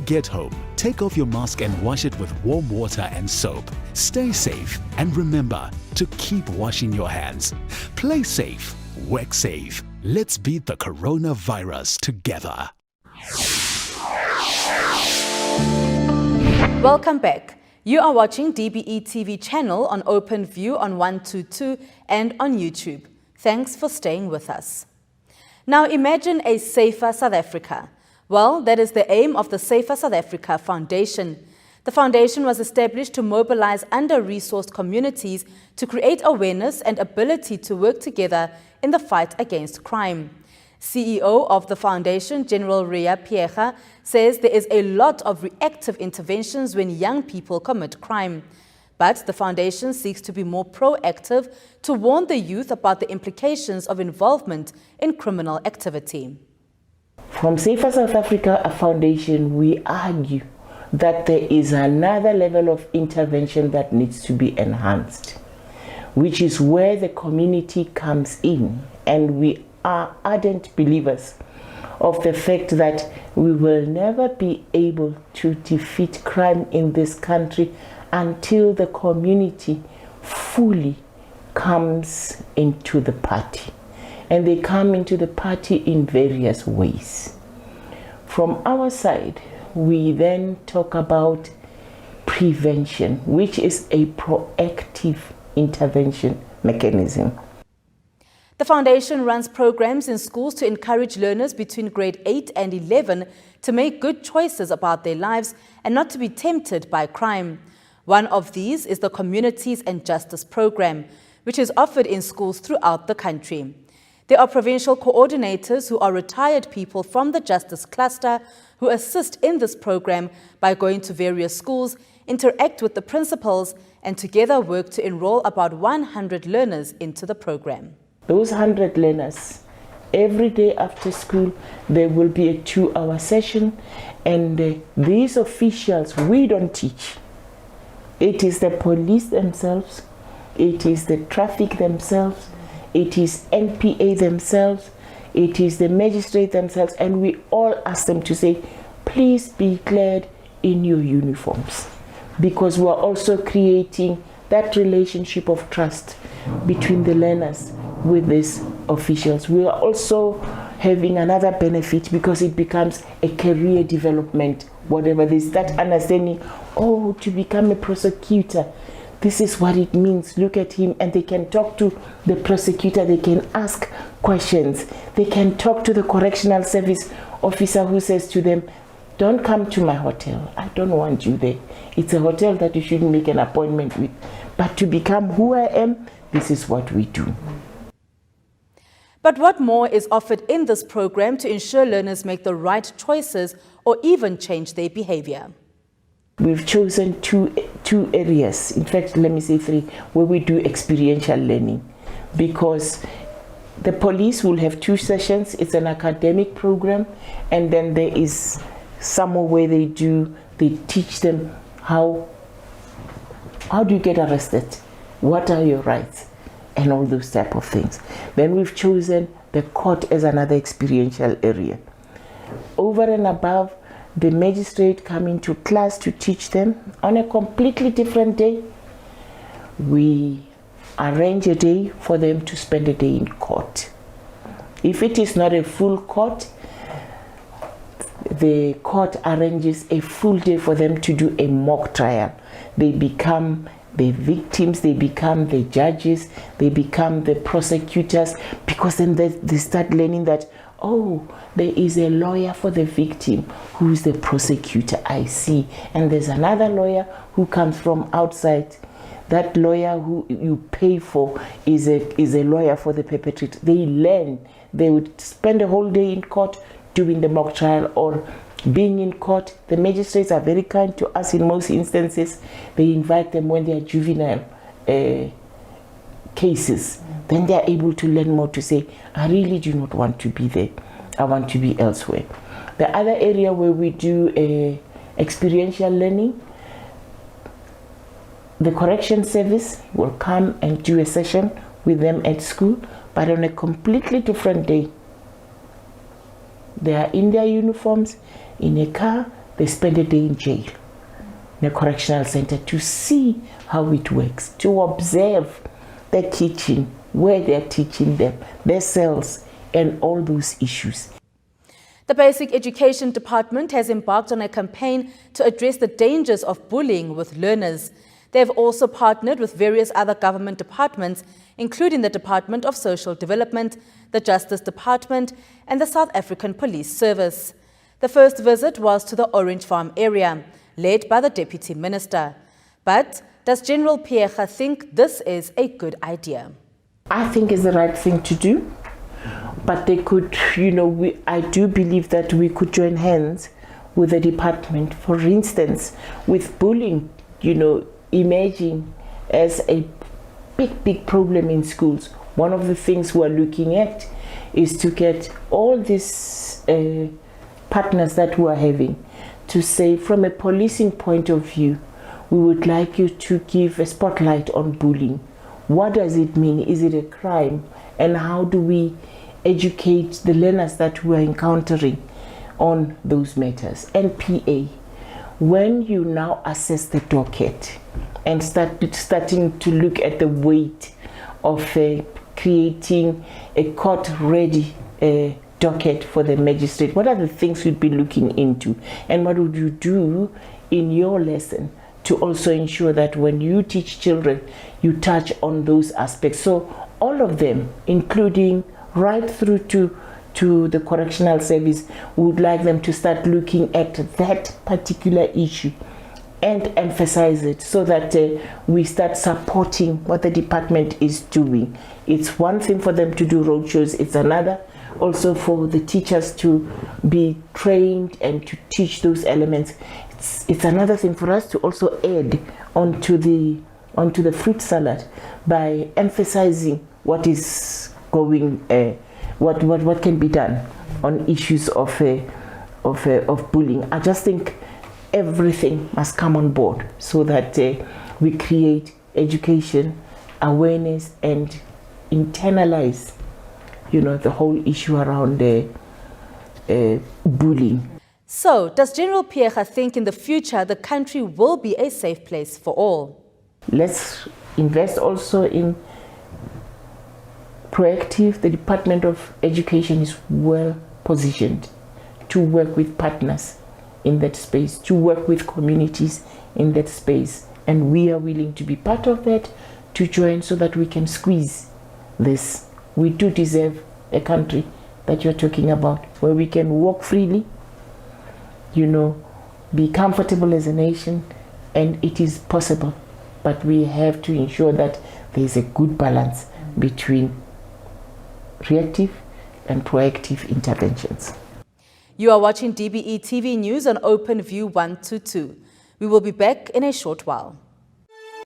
get home, take off your mask and wash it with warm water and soap. Stay safe and remember to keep washing your hands. Play safe, work safe. Let's beat the coronavirus together. Welcome back. You are watching DBE TV channel on OpenView on 122 and on YouTube. Thanks for staying with us. Now imagine a safer South Africa. Well, that is the aim of the Safer South Africa Foundation. The foundation was established to mobilize under-resourced communities to create awareness and ability to work together in the fight against crime. CEO of the foundation, General Rea Piecha, says there is a lot of reactive interventions when young people commit crime. But the foundation seeks to be more proactive to warn the youth about the implications of involvement in criminal activity. From Safer South Africa Foundation, we argue that there is another level of intervention that needs to be enhanced, which is where the community comes in, and we are ardent believers of the fact that we will never be able to defeat crime in this country until the community fully comes into the party. And they come into the party in various ways. From our side, we then talk about prevention, which is a proactive intervention mechanism. The foundation runs programs in schools to encourage learners between grade 8 and 11 to make good choices about their lives and not to be tempted by crime. One of these is the Communities and Justice Program, which is offered in schools throughout the country. There are provincial coordinators who are retired people from the Justice Cluster who assist in this program by going to various schools, interact with the principals, and together work to enroll about 100 learners into the program. Those 100 learners, every day after school, there will be a 2-hour session, and these officials, we don't teach. It is the police themselves, it is the traffic themselves, it is NPA themselves, it is the magistrate themselves, and we all ask them to say, please be clad in your uniforms, because we are also creating that relationship of trust between the learners with these officials. We are also having another benefit because it becomes a career development, whatever there's that understanding, oh, to become a prosecutor, this is what it means, look at him, and they can talk to the prosecutor, they can ask questions, they can talk to the correctional service officer who says to them, don't come to my hotel, I don't want you there. It's a hotel that you shouldn't make an appointment with. But to become who I am, this is what we do. But what more is offered in this program to ensure learners make the right choices or even change their behavior? We've chosen two areas, in fact, let me say 3, where we do experiential learning, because the police will have 2 sessions. It's an academic program, and then there is somewhere where they teach them how do you get arrested, what are your rights, and all those type of things. Then we've chosen the court as another experiential area. Over and above, the magistrate come into class to teach them on a completely different day. We arrange a day for them to spend a day in court. If it is not a full court, the court arranges a full day for them to do a mock trial. They become the victims, they become the judges, they become the prosecutors, because then they start learning that, oh, there is a lawyer for the victim who is the prosecutor, I see. And there's another lawyer who comes from outside. That lawyer who you pay for is a lawyer for the perpetrator. They learn. They would spend a whole day in court doing the mock trial or being in court. The magistrates are very kind to us in most instances. They invite them when they are juvenile cases. Then they are able to learn more to say, I really do not want to be there. I want to be elsewhere. The other area where we do experiential learning, the correction service will come and do a session with them at school, but on a completely different day. They are in their uniforms, in a car, they spend a day in jail, in a correctional center, to see how it works, to observe their teaching, where they're teaching them, their cells, and all those issues. The Basic Education Department has embarked on a campaign to address the dangers of bullying with learners. They have also partnered with various other government departments, including the Department of Social Development, the Justice Department, and the South African Police Service. The first visit was to the Orange Farm area, led by the Deputy Minister. But does General Pheega think this is a good idea? I think it's the right thing to do, but they could, I do believe that we could join hands with the department, for instance, with bullying, emerging as a big problem in schools. One of the things we're looking at is to get all these partners that we're having to say, from a policing point of view, we would like you to give a spotlight on bullying. What does it mean? Is it a crime? And how do we educate the learners that we're encountering on those matters? And PA, when you now assess the docket and starting to look at the weight of creating a court-ready docket for the magistrate, what are the things you'd be looking into? And what would you do in your lesson to also ensure that when you teach children, you touch on those aspects? So all of them, including right through to the correctional service, would like them to start looking at that particular issue and emphasize it, so that we start supporting what the department is doing. It's one thing for them to do roadshows, it's another also for the teachers to be trained and to teach those elements. It's another thing for us to also add onto the fruit salad by emphasizing what is going, what can be done on issues of bullying. I just think everything must come on board so that we create education, awareness, and internalize, the whole issue around bullying. So, does General Pheega think in the future the country will be a safe place for all? Let's invest also in proactive. The Department of Education is well positioned to work with partners in that space, to work with communities in that space. And we are willing to be part of that, to join so that we can squeeze this. We do deserve a country that you're talking about, where we can walk freely, be comfortable as a nation, and it is possible. But we have to ensure that there is a good balance between reactive and proactive interventions. You are watching DBE TV News on OpenView 122. We will be back in a short while.